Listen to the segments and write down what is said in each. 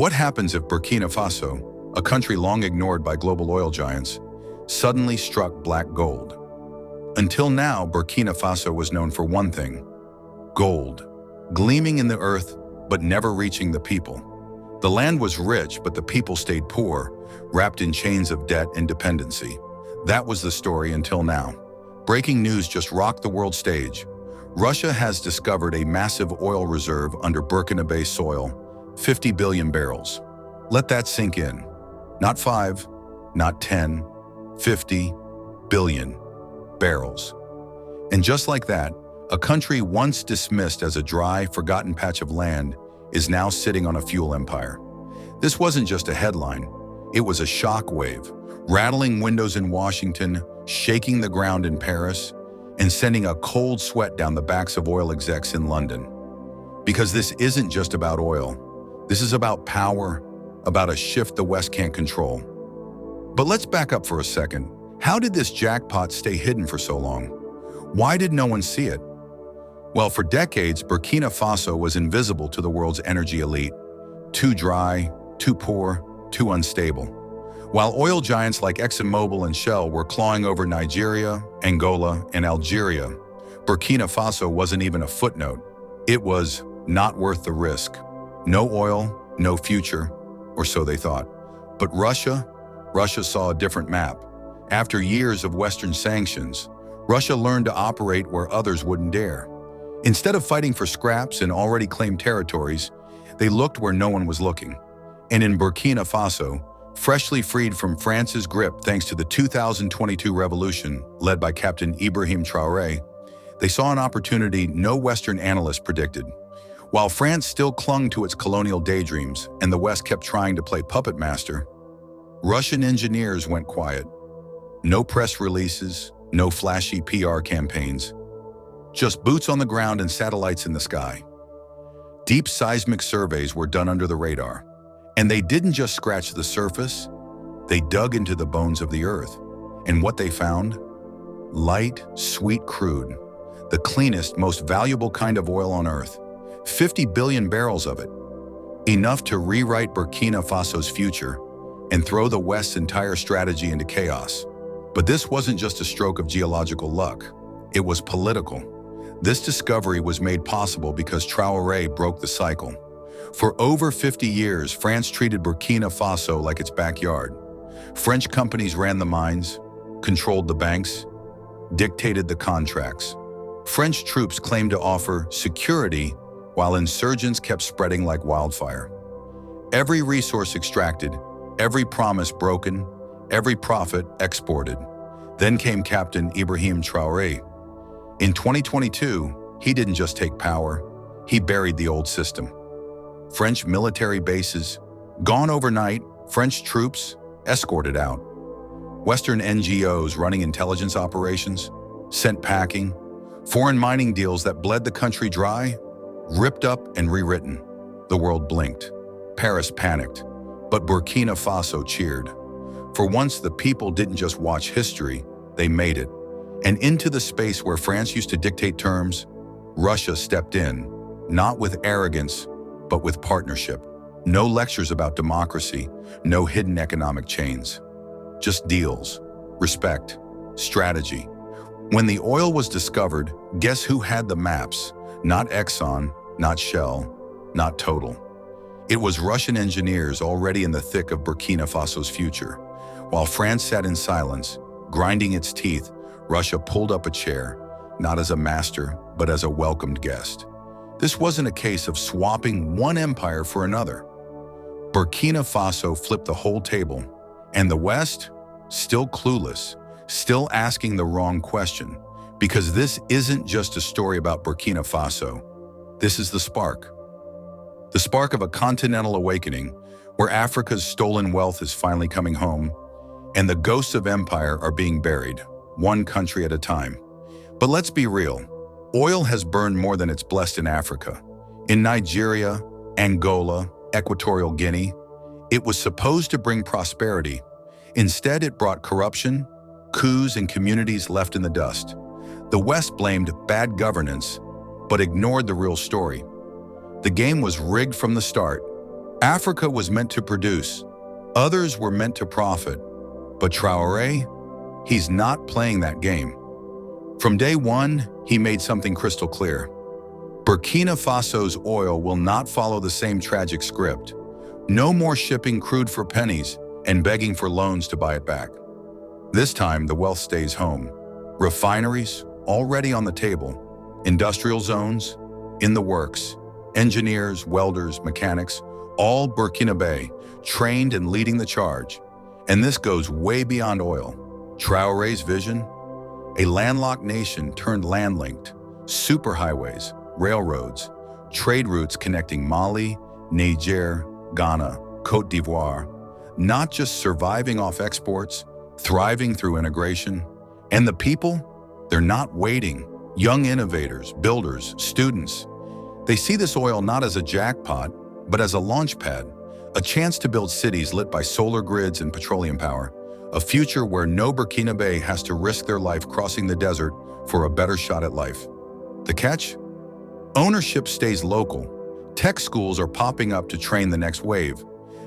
What happens if Burkina Faso, a country long ignored by global oil giants, suddenly struck black gold? Until now, Burkina Faso was known for one thing: gold, gleaming in the earth but never reaching the people. The land was rich, but the people stayed poor, wrapped in chains of debt and dependency. That was the story until now. Breaking news just rocked the world stage. Russia has discovered a massive oil reserve under Burkina soil, 50 billion barrels. Let that sink in. Not 5, not 10, 50 billion barrels. And just like that, a country once dismissed as a dry, forgotten patch of land is now sitting on a fuel empire. This wasn't just a headline. It was a shock wave, rattling windows in Washington, shaking the ground in Paris, and sending a cold sweat down the backs of oil execs in London. Because this isn't just about oil. This is about power, about a shift the West can't control. But let's back up for a second. How did this jackpot stay hidden for so long? Why did no one see it? Well, for decades, Burkina Faso was invisible to the world's energy elite. Too dry, too poor, too unstable. While oil giants like ExxonMobil and Shell were clawing over Nigeria, Angola, and Algeria, Burkina Faso wasn't even a footnote. It was not worth the risk. No oil, no future, or so they thought. But Russia saw a different map. After years of Western sanctions, Russia learned to operate where others wouldn't dare. Instead of fighting for scraps in already claimed territories, they looked where no one was looking. And in Burkina Faso, freshly freed from France's grip thanks to the 2022 revolution led by Captain Ibrahim Traoré, they saw an opportunity no Western analyst predicted. While France still clung to its colonial daydreams and the West kept trying to play puppet master, Russian engineers went quiet. No press releases, no flashy PR campaigns, just boots on the ground and satellites in the sky. Deep seismic surveys were done under the radar, and they didn't just scratch the surface, they dug into the bones of the earth. And what they found? Light, sweet crude, the cleanest, most valuable kind of oil on earth. 50 billion barrels of it, enough to rewrite Burkina Faso's future and throw the West's entire strategy into chaos. But this wasn't just a stroke of geological luck, it was political. This discovery was made possible because Traoré broke the cycle. For over 50 years, France treated Burkina Faso like its backyard. French companies ran the mines, controlled the banks, dictated the contracts. French troops claimed to offer security while insurgents kept spreading like wildfire. Every resource extracted, every promise broken, every profit exported. Then came Captain Ibrahim Traoré. In 2022, he didn't just take power, he buried the old system. French military bases, gone overnight, French troops escorted out. Western NGOs running intelligence operations, sent packing, foreign mining deals that bled the country dry, ripped up and rewritten. The world blinked. Paris panicked, but Burkina Faso cheered. For once, the people didn't just watch history, they made it. And into the space where France used to dictate terms, Russia stepped in, not with arrogance, but with partnership. No lectures about democracy, no hidden economic chains. Just deals, respect, strategy. When the oil was discovered, guess who had the maps? Not Exxon, not Shell, not Total. It was Russian engineers already in the thick of Burkina Faso's future. While France sat in silence, grinding its teeth, Russia pulled up a chair, not as a master, but as a welcomed guest. This wasn't a case of swapping one empire for another. Burkina Faso flipped the whole table, and the West, still clueless, still asking the wrong question, because this isn't just a story about Burkina Faso. This is the spark of a continental awakening where Africa's stolen wealth is finally coming home, and the ghosts of empire are being buried, one country at a time. But let's be real. Oil has burned more than it's blessed in Africa. In Nigeria, Angola, Equatorial Guinea, it was supposed to bring prosperity. Instead, it brought corruption, coups, and communities left in the dust. The West blamed bad governance, but ignored the real story. The game was rigged from the start. Africa was meant to produce. Others were meant to profit. But Traoré, he's not playing that game. From day one, he made something crystal clear. Burkina Faso's oil will not follow the same tragic script. No more shipping crude for pennies and begging for loans to buy it back. This time, the wealth stays home. Refineries, already on the table. Industrial zones, in the works. Engineers, welders, mechanics, all Burkinabe, trained and leading the charge. And this goes way beyond oil. Traoré's vision? A landlocked nation turned land-linked. Superhighways, railroads, trade routes connecting Mali, Niger, Ghana, Côte d'Ivoire. Not just surviving off exports, thriving through integration. And the people? They're not waiting. Young innovators, builders, students. They see this oil not as a jackpot, but as a launch pad, a chance to build cities lit by solar grids and petroleum power, a future where no Burkinabe has to risk their life crossing the desert for a better shot at life. The catch? Ownership stays local. Tech schools are popping up to train the next wave,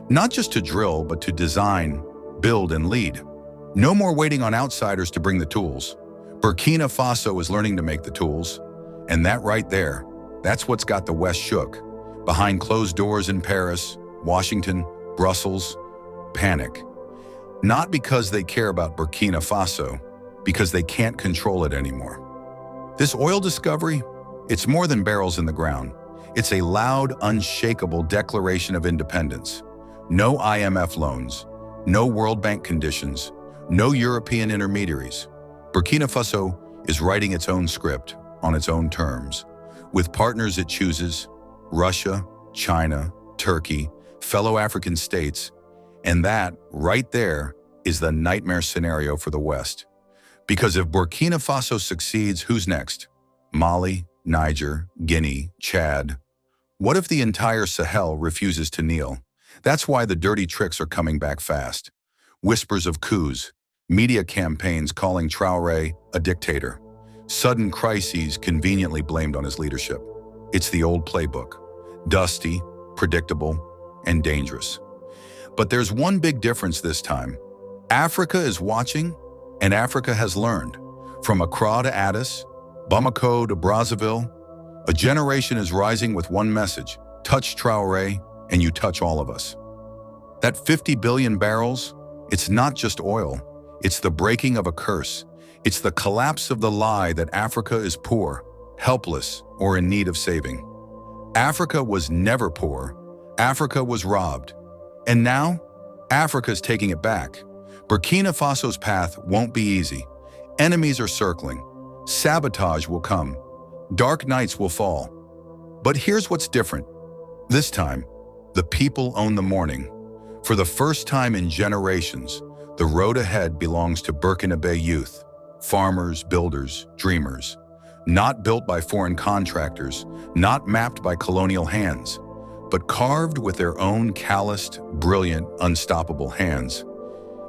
not just to drill, but to design, build, and lead. No more waiting on outsiders to bring the tools. Burkina Faso is learning to make the tools, and that right there, that's what's got the West shook. Behind closed doors in Paris, Washington, Brussels, panic. Not because they care about Burkina Faso, because they can't control it anymore. This oil discovery, it's more than barrels in the ground. It's a loud, unshakable declaration of independence. No IMF loans, no World Bank conditions, no European intermediaries. Burkina Faso is writing its own script on its own terms, with partners it chooses: Russia, China, Turkey, fellow African states, and that, right there, is the nightmare scenario for the West. Because if Burkina Faso succeeds, who's next? Mali, Niger, Guinea, Chad. What if the entire Sahel refuses to kneel? That's why the dirty tricks are coming back fast. Whispers of coups, media campaigns calling Traoré a dictator, sudden crises conveniently blamed on his leadership. It's the old playbook. Dusty, predictable, and dangerous. But there's one big difference this time. Africa is watching, and Africa has learned. From Accra to Addis, Bamako to Brazzaville, a generation is rising with one message: touch Traoré, and you touch all of us. That 50 billion barrels, it's not just oil. It's the breaking of a curse. It's the collapse of the lie that Africa is poor, helpless, or in need of saving. Africa was never poor. Africa was robbed. And now, Africa's taking it back. Burkina Faso's path won't be easy. Enemies are circling. Sabotage will come. Dark nights will fall. But here's what's different. This time, the people own the morning. For the first time in generations, the road ahead belongs to Burkinabe youth. Farmers, builders, dreamers. Not built by foreign contractors, not mapped by colonial hands, but carved with their own calloused, brilliant, unstoppable hands.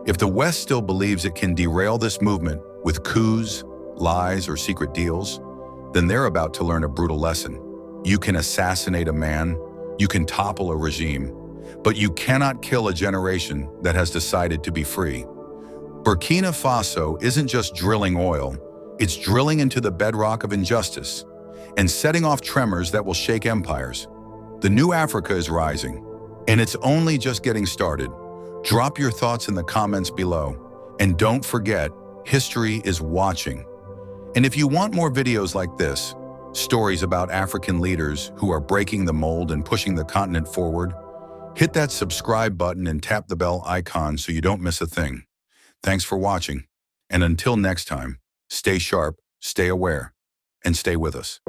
If the West still believes it can derail this movement with coups, lies, or secret deals, then they're about to learn a brutal lesson. You can assassinate a man, you can topple a regime, but you cannot kill a generation that has decided to be free. Burkina Faso isn't just drilling oil, it's drilling into the bedrock of injustice and setting off tremors that will shake empires. The new Africa is rising, and it's only just getting started. Drop your thoughts in the comments below, and don't forget, history is watching. And if you want more videos like this, stories about African leaders who are breaking the mold and pushing the continent forward, hit that subscribe button and tap the bell icon so you don't miss a thing. Thanks for watching, and until next time, stay sharp, stay aware, and stay with us.